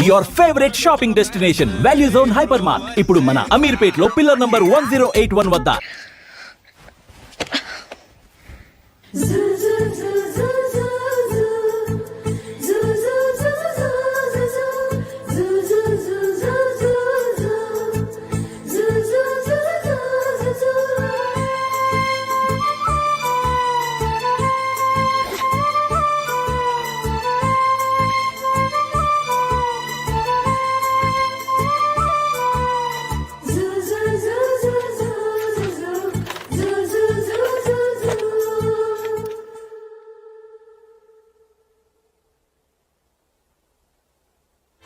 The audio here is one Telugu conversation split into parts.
Your favourite shopping destination value zone hyper mart ఇప్పుడు మన అమీర్పేట్ లో పిల్లర్ నంబర్ 1081 వద్ద.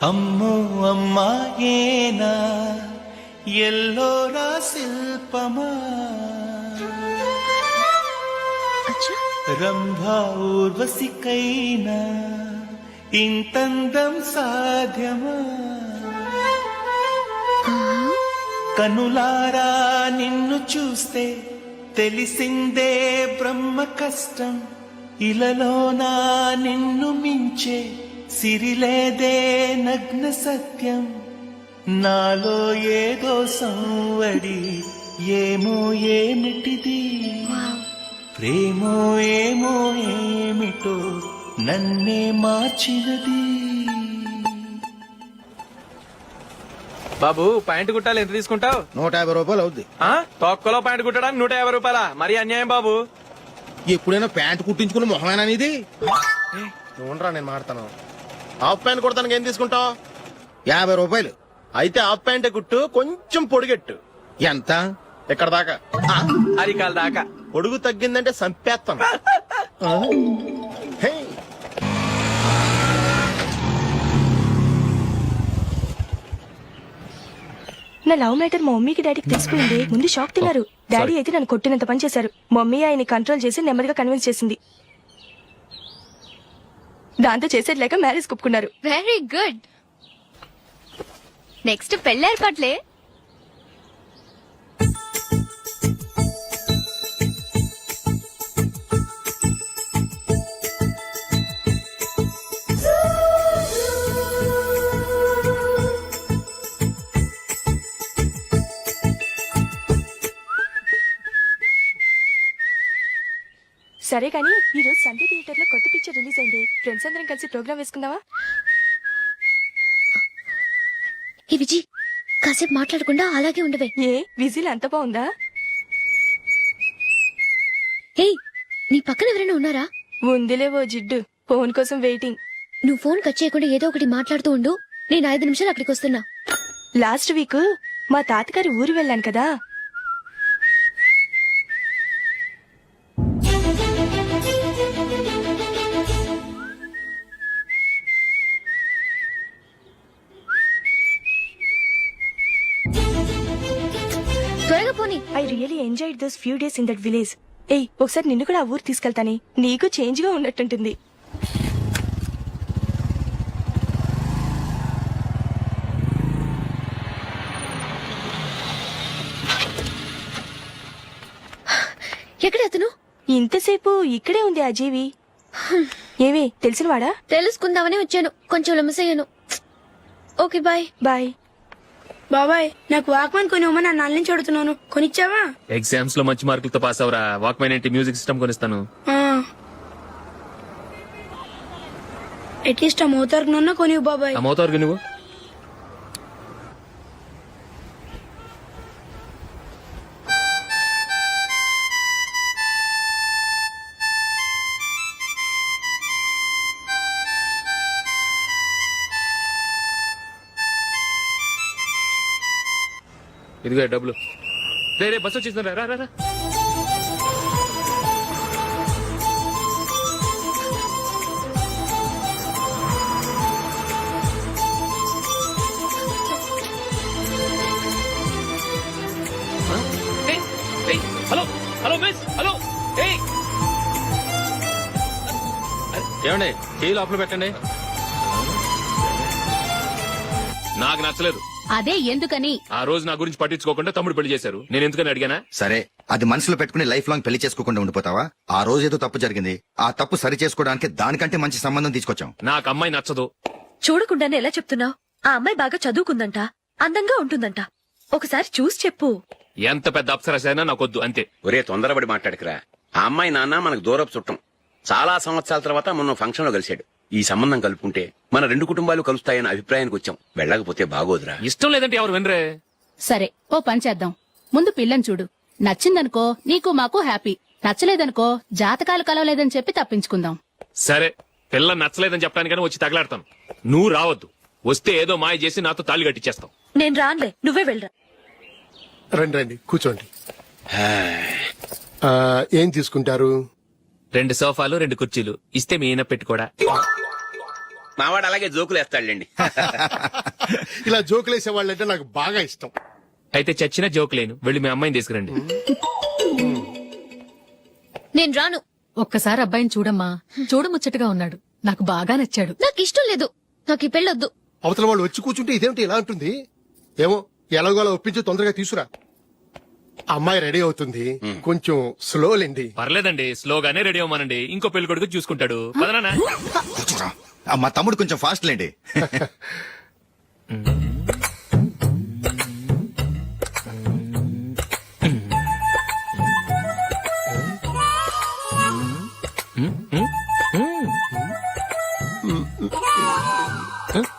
అమ్మో అమ్మాయేనా ఎల్లోరా శిల్పమా రంభా ఊర్వశికైనా ఇంతందం సాధ్యమా కనులారా నిన్ను చూస్తే తెలిసిందే బ్రహ్మ కష్టం ఇలలోనా నిన్ను మించే సిరిలేదే నగ్న సత్యం నాలో ఏదో సంవడి ఏమో ఏమిటిది ప్రేమో ఏమో ఏమిటో నన్నే మార్చినది. బాబు ప్యాంటు కుట్టాలి ఎంత తీసుకుంటావు? 150 రూపాయలు అవుద్ది. తొక్కలో ప్యాంటు కుట్టడానికి 150 రూపాయల? మరి అన్యాయం బాబు. ఎప్పుడైనా ప్యాంట్ కుట్టించుకున్న మొహమేనా ఇది? నువ్వురా నేను మాడతాను. హాఫ్ ప్యాంట్ కుడతానికి ఏం తీసుకుంటావు? 50 రూపాయలు. అయితే హాఫ్ ప్యాంట్ కుట్టు, కొంచెం పొడిగెట్టు. ఎంత? ఎక్కడ దాకా? అరికాల దాకా. పొడుగు తగ్గిందంటే సంపేస్తాను. హే. నా లవ్ మ్యాటర్ మా మమ్మీకి డాడీకి తెలిసిపోయింది. ముందు షాక్ తిన్నారు. డాడీ అయితే నన్ను కొట్టినంత పని చేశారు. మమ్మీ ఆయన్ని కంట్రోల్ చేసి నెమ్మదిగా కన్విన్స్ చేసింది. దాంతో చేసేది లేక మ్యారేజ్ ఒప్పుకున్నారు. Very good. నెక్స్ట్ పెళ్లి ఏర్పాట్లే. సరే కానీ ఈ రోజు సండే థియేటర్ లో కొత్త పిక్చర్ రిలీజ్ అయింది. ఫ్రెండ్స్ అందరం కలిసి ప్రోగ్రామ్ వేసుకుందామా? ఈ విజి కాసేపు మాట్లాడకుండా అలాగే ఉండవే. ఏ విజిల్ అంత బాగుందా? ఏయ్, నీ పక్కన ఎవరైనా ఉన్నారా? ఉందిలేవో జిడ్డు. ఫోన్ కోసం వెయిటింగ్. నువ్వు ఫోన్ కట్ చేయకుండా ఏదో ఒకటి మాట్లాడుతూ ఉండు. నేను 5 నిమిషాలు అక్కడికి వస్తున్నా. లాస్ట్ వీక్ మా తాతగారి ఊరు వెళ్ళాను కదా. త్వరగా పోనీ. I really enjoyed those few days in that village. ఏయ్, ఒకసారి నిన్ను కూడా ఆ ఊరు తీసుకెళ్తానే. నీకు చేంజ్ గా ఉన్నట్టుంటుంది. ఎక్కడ అతను? ఇంతసేపు ఇక్కడే ఉంది ఆ జీవి. ఏవి తెలిసినవాడా? తెలుసుకుందామని వచ్చాను. కొంచెం లెమసయ్యాను. Okay bye. బాయ్. బాబాయ్, నాకు వాక్మన్ కొని ఇవ్వమని నా నుంచి అడుగుతున్నాను. కొనిచ్చావా? ఎగ్జామ్స్ లో మంచి మార్కులతో పాస్ అవరా. వాక్మెన్ ఏంటి, మ్యూజిక్ సిస్టమ్ కొనిస్తాను. అట్లీస్ట్ ఆ మోతార్కు నన్న కొనివ్వు బాబాయ్. ఆ మోతార్కు నువ్వు ఇదిగో డబ్బులు. రే బస్ వచ్చేసిందా? రా రా రా. Hello hello miss, hello. ఏమండి, టీ లోపల పెట్టండి. నాకు నచ్చలేదు. అదే ఎందుకని? ఆ రోజు నా గురించి పట్టించుకోకుండా తమ్ముడు పెళ్లి చేశారు. నేను ఎందుకని అడిగానా? సరే, అది మనసులో పెట్టుకుని లైఫ్ లాంగ్ పెళ్లి చేసుకోకుండా ఉండిపోతావా? ఆ రోజు ఏదో తప్పు జరిగింది. ఆ తప్పు సరి చేసుకోవడానికి దానికంటే మంచి సంబంధం తీసుకొచ్చాం. నాకు అమ్మాయి నచ్చదు. చూడకుండానే ఎలా చెప్తున్నావు? ఆ అమ్మాయి బాగా చదువుకుందంట, అందంగా ఉంటుందంట. ఒకసారి చూసి చెప్పు. ఎంత పెద్ద అప్సరస అయినా నాకొద్దు అంతే. ఒరే తొందరపడి మాట్లాడకురా. ఆ అమ్మాయి నాన్న మనకు దూరపు చుట్టం. చాలా సంవత్సరాల తర్వాత మొన్న ఫంక్షన్ లో కలిశాడు. ఈ సంబంధం కలుపుకుంటే మన రెండు కుటుంబాలు కలుస్తాయన్న అభిప్రాయానికి వచ్చాం. వెళ్ళకపోతే బాగోదురా. ఇష్టం లేదంటే ఎవరు వినరే. సరే, ఓ పని చేద్దాం. ముందు పిల్లని చూడు. నచ్చిందనుకో నీకు మాకు హ్యాపీ. నచ్చలేదనుకో జాతకాలు కలవలేదని చెప్పి తప్పించుకుందాం. సరే, పిల్ల నచ్చలేదని చెప్పడానికని వచ్చి తగలాడతాను. నువ్వు రావద్దు. వస్తే ఏదో మాయ చేసి నాతో తాళి కట్టించేస్తావు. నేను రానులే, నువ్వే వెళ్ళరా. రండి రండి కూర్చోండి. ఏం తీసుకుంటారు? 2 సోఫాలు 2 కుర్చీలు ఇస్తే మీ ఈయన పెట్టుకోడా. మావాడు అలాగే జోకులు వేస్తాడులేండి. ఇలా జోకులేసే వాళ్ళంటే నాకు బాగా ఇష్టం. అయితే చచ్చిన జోక్ లేను. వెళ్ళి మీ అమ్మాయిని తీసుకురండి. నేను రాను. ఒక్కసారి అబ్బాయిని చూడమ్మా. చూడముచ్చటగా ఉన్నాడు. నాకు బాగా నచ్చాడు. నాకు ఇష్టం లేదు. నాకు ఈ పెళ్ళొద్దు. అవతల వాళ్ళు వచ్చి కూర్చుంటే ఇదేమిటి ఇలా ఉంటుంది? ఏమో ఎలాగోలా ఒప్పించి తొందరగా తీసురా. అమ్మాయి రెడీ అవుతుంది, కొంచెం స్లో లేండి. పర్లేదండి, స్లోగానే రెడీ అవ్వమనండి. ఇంకో పెళ్లి కొడుకు చూసుకుంటాడు. పదనా. కూర్చోరా. మా తమ్ముడు కొంచెం ఫాస్ట్ లేండి.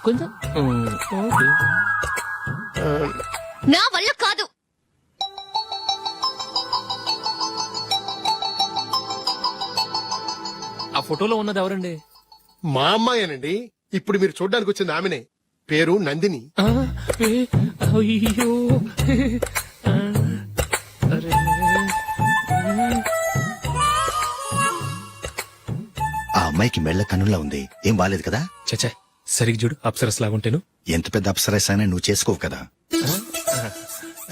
కొంచెం నా వల్ల కాదు. ఆ ఫోటోలో ఉన్నది ఎవరండి? మా అమ్మాయేనండి. ఇప్పుడు మీరు చూడడానికి వచ్చింది ఆమెనే. పేరు నందిని. అయ్యో. ఆ అమ్మాయికి మెళ్ళ కన్నులా ఉంది. ఏం బాలేదు కదా? చచ్చా, సరిగ్గా చూడు. అప్సరస్ లాగుంటేను. ఎంత పెద్ద అప్సరస్ అయినా నువ్వు చేసుకోవు కదా.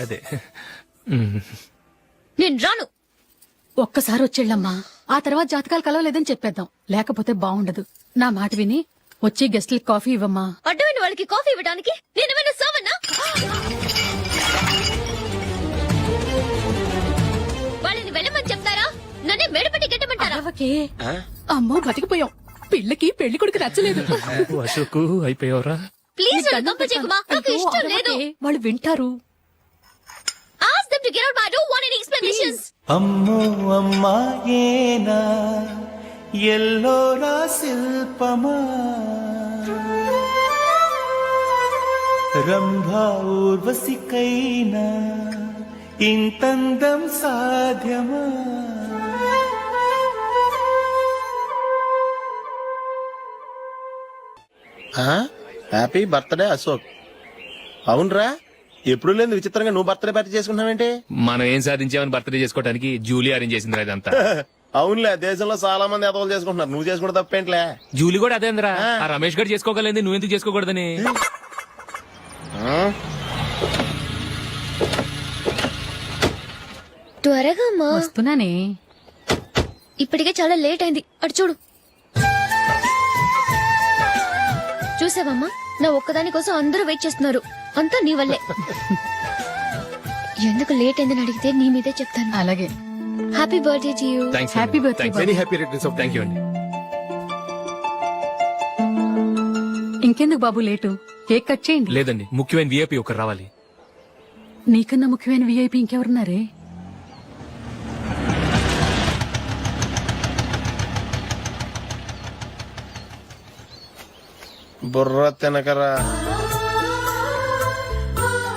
అదే. నేను రాను. ఒక్కసారి వచ్చేళ్ళమ్మా. ఆ తర్వాత జాతకాలు కలవలేదని చెప్పేద్దాం. లేకపోతే బాగుండదు. నా మాట విని వచ్చి గెస్ట్లకి కాఫీ ఇవ్వమ్మా. అడ్డమైన వాళ్ళకి కాఫీ ఇవ్వడానికి నేనేమైనా సావన్నా? వాళ్ళని వెళ్ళమని చెప్తారా? నన్నే మేడపట్టి గెట్టమంటారా? అరవకే. అమ్మో బతికిపోయాం. పిల్లకి పెళ్లి కొడుకు నచ్చలేదు. అశోకు అయిపోయావరా. ప్లీజ్ నన్ను పంపించేకుమా. నాకు ఇష్టం లేదు. వాళ్ళు వింటారు. Ask them to get out. I don't want any explanations. అమ్మో అమ్మాయేనా ఎల్లోరా శిల్పమా రంభా ఊర్వశికైనా ఇంతందం సాధ్యమా? Happy birthday Ashok. అవునరా, ఎప్పుడు లేదు విచిత్రంగా నువ్వు బర్త్డే పార్టీ చేసుకుంటున్నావేంటి? మనం ఏం సాధించామని బర్త్డే చేసుకోవడానికి జూలీ అరేంజ్ చేసిందిరా ఇదంతా. అవునులే, దేశంలో చాలా మంది ఎదవలు చేసుకుంటున్నారు. నువ్వు చేసుకుంటే తప్పేంట్లే. జూలీ కూడా అదేంద్రా. ఆ రమేష్ గారు చేసుకోగలేదు, నువ్వెందుకు చేసుకోకూడదని. త్వరగా అమ్మా. వస్తున్నానే. ఇప్పటికే చాలా లేట్ అయింది. అటు చూడు. చూసావమ్మా, నా ఒక్కదాని కోసం అందరూ వెయిట్ చేస్తున్నారు. అంతా నీ వల్లే. ఎందుకు లేట్ అయిందని అడిగితే నీ మీదే చెప్తాను. అలాగే. Happy birthday to you. Happy birthday. Very happy returns of. Thank you అండి. ఇంకెందుకు బాబు లేటు? కేక్ కట్ చేయండి. లేదండి, ముఖ్యమైన విఐపి ఒకరు రావాలి. నీకన్నా ముఖ్యమైన విఐపి ఇంకెవరున్నారే? బుర్ర తినకరా.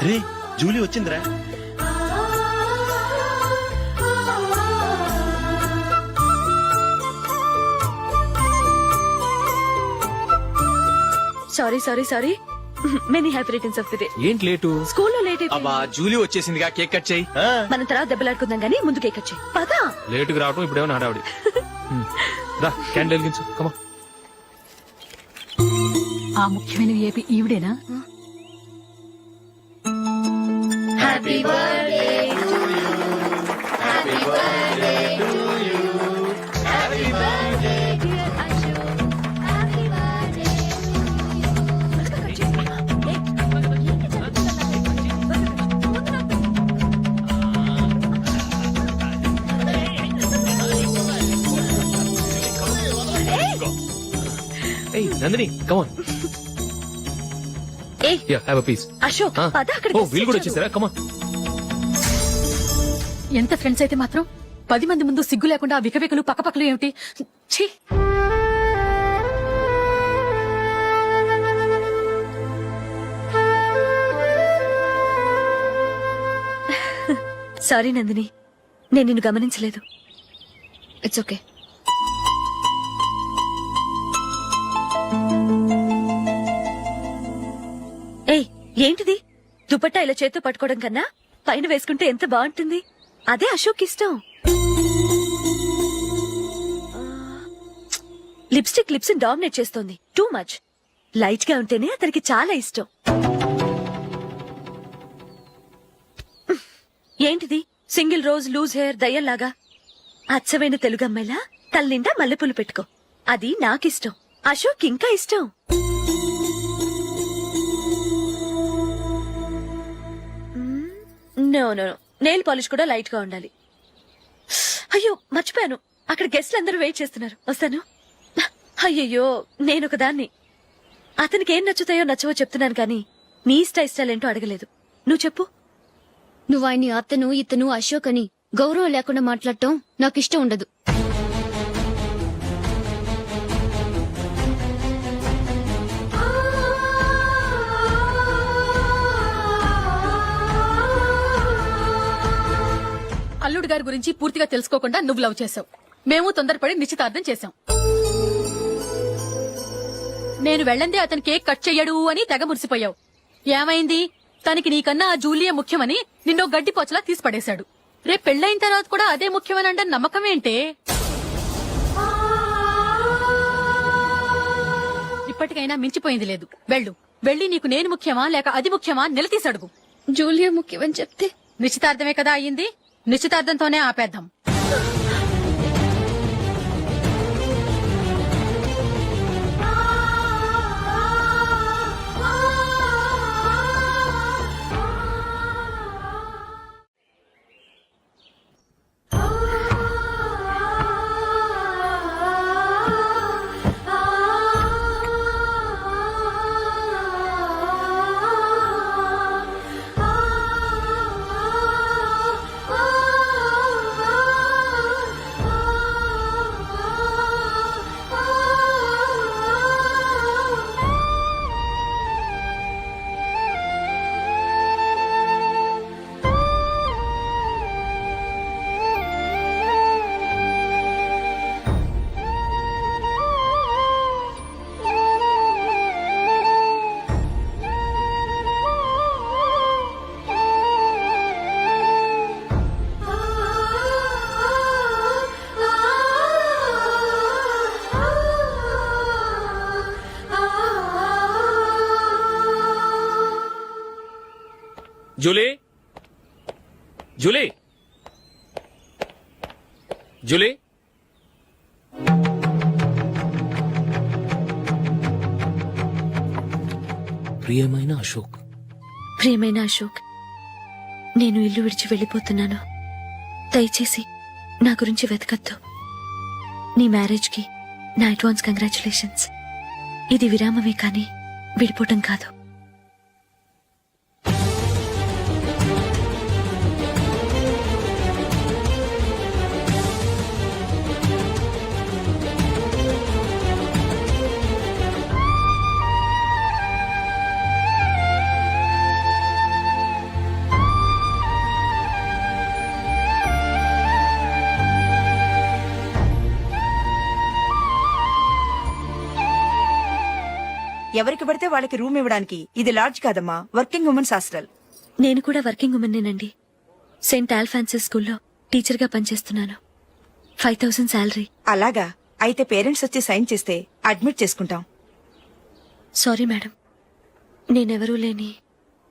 రే, జూలీ వచ్చిందిరా. Sorry. Many happy returns of the day. ఏంటి లేటు? స్కూల్లో లేట్ అబ్బా, జూలీ వచ్చేసిందిగా. కేక్ కట్ చేయి. మన తర్వాత దెబ్బలాడుకుందాం గానీ ముందు కేక్ కట్ చేయి. పదా. లేటుగా రావటం ఇప్పుడేమో హడావిడి. రా, క్యాండిల్ వెలిగించు. కమా. ఆ ముఖ్యమైన విఐపి ఈవిడేనా? Happy birthday to you. Happy birthday to you. Happy birthday dear Ashok. Happy birthday. ఏయ్ నందిని, కమాన్. ఏ యా హావ్ ఎ పీస్ అశోక్ పద అక్కడ ఓ వీళ్ళు కూడా వచ్చేసారా కమా ఎంత ఫ్రెండ్స్ అయితే మాత్రం 10 మంది ముందు సిగ్గు లేకుండా ఆ వికవికలు పక్కపక్కలు ఏమిటి ఛీ సారీ నందిని నేను నిన్ను గమనించలేదు. It's okay. ఏయ్ ఏంటిది? దుపట్టా ఇలా చేత్తో పట్టుకోవడం కన్నా పైన వేసుకుంటే ఎంత బాగుంటుంది. అదే అశోక్ ఇష్టం. లిప్స్టిక్ లిప్స్ డామినేట్ చేస్తోంది. Too much. లైట్ గా ఉంటేనే అతనికి చాలా ఇష్టం. ఏంటిది? సింగిల్ రోజ్ లూజ్ హెయిర్ దయ్యంలాగా. అచ్చమైన తెలుగు అమ్మాయిలా తల్లిండా మల్లెపూలు పెట్టుకో. అది నాకిష్టం. అశోక్ ఇంకా ఇష్టం. నో నో నెయిల్ పాలిష్ కూడా లైట్ గా ఉండాలి. అయ్యో మర్చిపోయాను, అక్కడ గెస్ట్లు అందరూ వెయిట్ చేస్తున్నారు. వస్తాను. అయ్యయ్యో నేనొక దాన్ని. అతనికి ఏం నచ్చుతాయో నచ్చవో చెప్తున్నాను కానీ నీ ఇష్టాలేంటో అడగలేదు. నువ్వు చెప్పు. నువ్వు ఆయన్ని అతను ఇతను అశోక్ అని గౌరవం లేకుండా మాట్లాడటం నాకు ఇష్టం ఉండదు. అల్లుడు గారి గురించి పూర్తిగా తెలుసుకోకుండా నువ్వు లవ్ చేసావు. మేము తొందరపడి నిశ్చితార్థం చేశాం. నేను వెళ్ళందే అతని కేక్ కట్ చెయ్యడు అని తెగ మురిసిపోయావు. ఏమైంది? తనకి నీకన్నా ఆ జూలియే ముఖ్యమని నిన్నో గడ్డి పోచలా తీసి పడేశాడు. రేపు పెళ్ళైన తర్వాత కూడా అదే ముఖ్యమని అంటే నమ్మకం ఏంటే? ఇప్పటికైనా మించిపోయింది లేదు. వెళ్ళి నీకు నేను ముఖ్యమా లేక అది ముఖ్యమా నిలదీసి అడుగు. జూలియా ముఖ్యమని చెప్తే నిశ్చితార్థమే కదా అయ్యింది. నిశ్చితార్థంతోనే ఆపేద్దాం. జూలీ జూలీ జూలీ ప్రియమైన అశోక్. ప్రియమైన అశోక్, నేను ఇల్లు విడిచి వెళ్ళిపోతున్నాను. దయచేసి నా గురించి వెతకద్దు. నీ మ్యారేజ్ కి నా అడ్వాన్స్ కంగ్రాచులేషన్స్. ఇది విరామమే కానీ విడిపోవటం కాదు. ఎవరికి పడితే వాళ్ళకి రూమ్ ఇవ్వడానికి ఇది లాడ్జ్ కాదమ్మా, వర్కింగ్ ఉమెన్స్ హాస్టల్. నేను కూడా వర్కింగ్ ఉమెన్నేనండి. సెయింట్ ఆల్ఫాన్సెస్ స్కూల్లో టీచర్ గా పనిచేస్తున్నాను. 5000 శాలరీ. అలాగా? అయితే పేరెంట్స్ వచ్చి సైన్ చేస్తే అడ్మిట్ చేసుకుంటాం. సారీ మేడం, నేనెవరూ లేని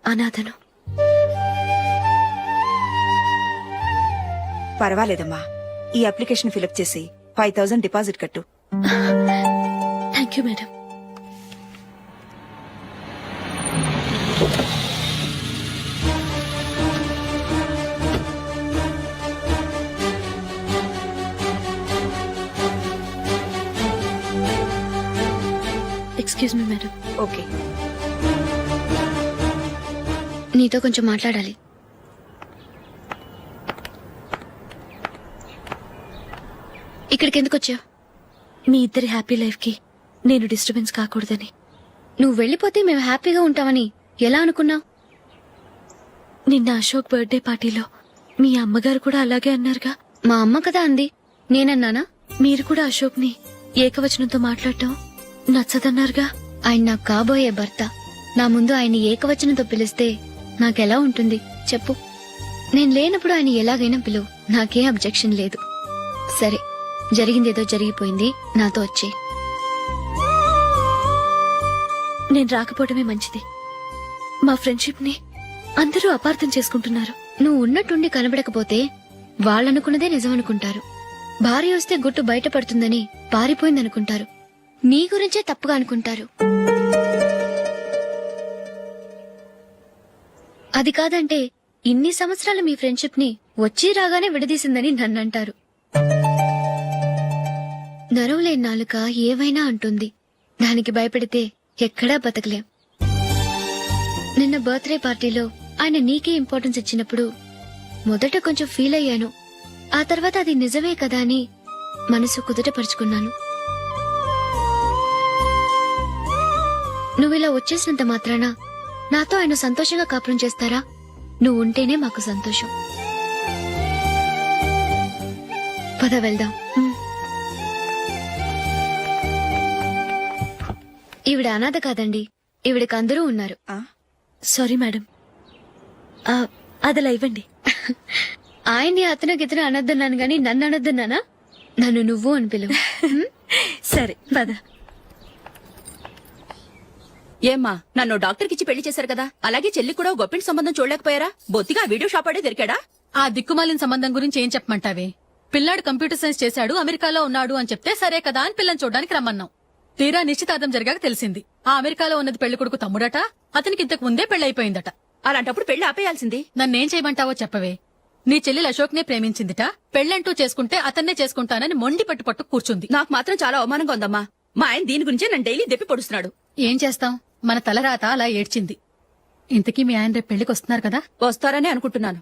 అనాథను. పర్వాలేదమ్మా, ఈ అప్లికేషన్ ఫిలప్ చేసి 5000 డిపాజిట్ కట్టు. Thank you madam. Excuse me madam. Okay. నీతో కొంచెం మాట్లాడాలి. ఇక్కడికి ఎందుకు వచ్చావు? మీ ఇద్దరి హ్యాపీ లైఫ్ కి నేను డిస్టర్బెన్స్ కాకూడదని. నువ్వు వెళ్ళిపోతే మేము హ్యాపీగా ఉంటామని ఎలా అనుకున్నావు? నిన్న అశోక్ బర్త్డే పార్టీలో మీ అమ్మగారు కూడా అలాగే అన్నారుగా. మా అమ్మ కదా అంది, నేనన్నానా? మీరు కూడా అశోక్ ని ఏకవచనంతో మాట్లాడటం నచ్చదన్నారుగా. ఆయన నాకు కాబోయే భర్త. నా ముందు ఆయన ఏకవచనంతో పిలిస్తే నాకెలా ఉంటుంది చెప్పు? నేను లేనప్పుడు ఆయన ఎలాగైనా పిలువు, నాకే అబ్జెక్షన్ లేదు. సరే, జరిగిందేదో జరిగిపోయింది, నాతో వచ్చే. నేను రాకపోవడమే మంచిది. మా ఫ్రెండ్షిప్ ని అందరూ అపార్థం చేసుకుంటున్నారు. నువ్వు ఉన్నట్టుండి కనబడకపోతే వాళ్ళనుకున్నదే నిజమనుకుంటారు. భార్య వస్తే గుట్టు బయటపడుతుందని పారిపోయిందనుకుంటారు. నీ గురించే తప్పుగా అనుకుంటారు. అది కాదంటే ఇన్ని సంవత్సరాలు మీ ఫ్రెండ్షిప్ ని వచ్చి రాగానే విడదీసిందని నన్నంటారు. నరవలేని నాలుక ఏవైనా అంటుంది. దానికి భయపెడితే ఎక్కడా బతకలేం. నిన్న బర్త్డే పార్టీలో ఆయన నీకే ఇంపార్టెన్స్ ఇచ్చినప్పుడు మొదట కొంచెం ఫీల్ అయ్యాను. ఆ తర్వాత అది నిజమే కదా అని మనసు కుదుటపరుచుకున్నాను. నువ్విలా వచ్చేసినంత మాత్రాన నాతో ఆయన సంతోషంగా కాపురం చేస్తారా? నువ్వు ఉంటేనే మాకు సంతోషం. పద వెళ్దాం. ఈవిడ అనాథ కాదండి, ఈవిడకి అందరూ ఉన్నారు. సారీ మేడం, అదలా ఇవ్వండి. ఆయన్ని అతను గితను అనొద్దన్నాను గాని నన్ను అనొద్దన్నానా? నన్ను నువ్వు అని పిలువు. సరే పద. ఏమ్మా, నన్ను డాక్టర్ కిచ్చి పెళ్లి చేశారు కదా, అలాగే చెల్లి కూడా గొప్పింటి సంబంధం చూడలేకపోయారా? బొత్తిగా వీడియో షాప్ ఆడే దొరికాడా? ఆ దిక్కుమాలిన సంబంధం గురించి ఏం చెప్పమంటావే? పిల్లాడు కంప్యూటర్ సైన్స్ చేశాడు, అమెరికాలో ఉన్నాడు అని చెప్తే సరే కదా అని పిల్లని చూడడానికి రమ్మన్నాం. తీరా నిశ్చితార్థం జరిగాక తెలిసింది ఆ అమెరికాలో ఉన్నది పెళ్లి కొడుకు తమ్ముడట, అతనికి ఇంతకు ముందే పెళ్లయిపోయిందట. అలాంటప్పుడు పెళ్లి ఆపేయాల్సింది. నన్నేం చేయమంటావో చెప్పవే. నీ చెల్లెలు అశోక్ నే ప్రేమించిందిట, పెళ్లంటూ చేసుకుంటే అతన్నే చేసుకుంటానని మొండి పట్టు కూర్చుంది. నాకు మాత్రం చాలా అవమానంగా ఉందమ్మా. మా ఆయన దీని గురించే నన్ను డైలీ దెప్పి పొడుస్తున్నాడు. ఏం చేస్తాం, మన తలరాత అలా ఏడ్చింది. ఇంతకీ మీ ఆయన రేపు పెళ్లికి వస్తున్నారు కదా? వస్తారనే అనుకుంటున్నాను.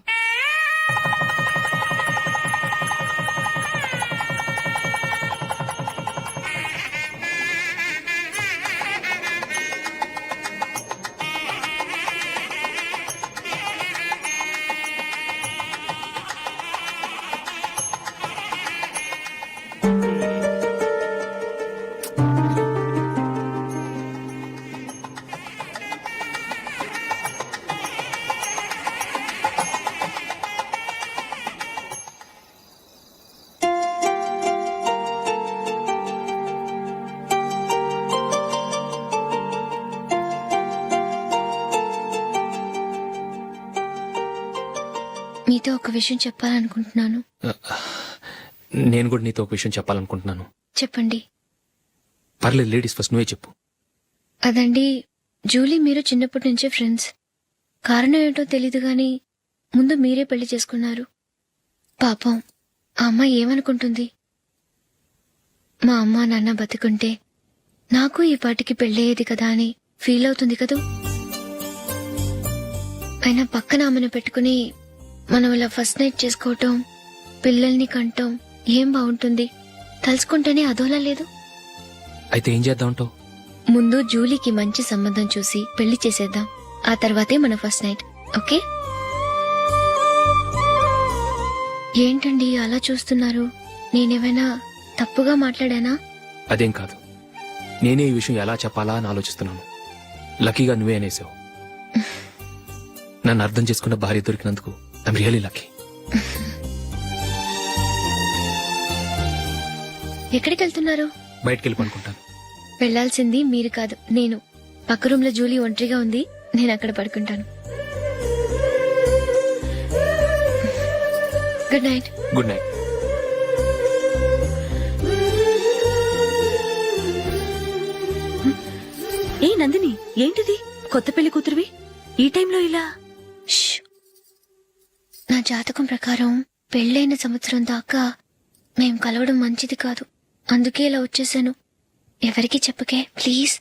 మీతో ఒక విషయం చెప్పాలనుకుంటున్నాను. నేను కూడా నీతో ఒక విషయం చెప్పాలనుకుంటున్నాను. చెప్పండి. పర్లేదు, లేడీస్ ఫస్ట్, నువ్వే చెప్పు. అదండి, జూలీ మీరు చిన్నప్పటి నుంచే ఫ్రెండ్స్. కారణం ఏంటో తెలీదు గాని ముందు మీరే పెళ్లి చేసుకున్నారు. పాపం ఆ అమ్మాయి ఏమనుకుంటుంది? మా అమ్మ నాన్న బతికుంటే నాకు ఈ పాటికి పెళ్ళయ్యేది కదా అని ఫీల్ అవుతుంది కదూ. అయినా పక్కన ఆమెను పెట్టుకుని మనం ఇలా ఫస్ట్ నైట్ చేసుకోవటం, పిల్లల్ని కంటం ఏం బాగుంటుంది? తలుచుకుంటేనే అదోలా లేదు. అయితే ఏం చేద్దామంటావు? ముందు జూలీకి మంచి సంబంధం చూసి పెళ్లి చేసేద్దాం. ఆ తర్వాతే మన ఫస్ట్ నైట్. ఓకే? ఏంటండి అలా చూస్తున్నారు? నేనేమైనా తప్పుగా మాట్లాడానా? అదేం కాదు, నేనే ఈ విషయం ఎలా చెప్పాలా అని ఆలోచిస్తున్నాను. లక్కీగా నువ్వే అనేసావు. నన్ను అర్థం చేసుకున్న భార్య దొరికినందుకు ఐమ్ రియలీ లక్కీ. ఎక్కడికి వెళ్తున్నారు? బయటికి వెళ్ళి పడుకుంటాను. వెళ్లాల్సింది మీరు కాదు, నేను. పక్క రూమ్ లో జూలీ ఒంటరిగా ఉంది, నేను అక్కడ పడుకుంటాను. Good night. Good night. ఏ నందిని, ఏంటిది? కొత్త పెళ్లి కూతురువి ఈ టైంలో ఇలా? ష్. నా జాతకం ప్రకారం పెళ్ళైన సంవత్సరం దాకా మేం కలవడం మంచిది కాదు. అందుకే ఇలా వచ్చేసాను. ఎవరికి చెప్పకే ప్లీజ్.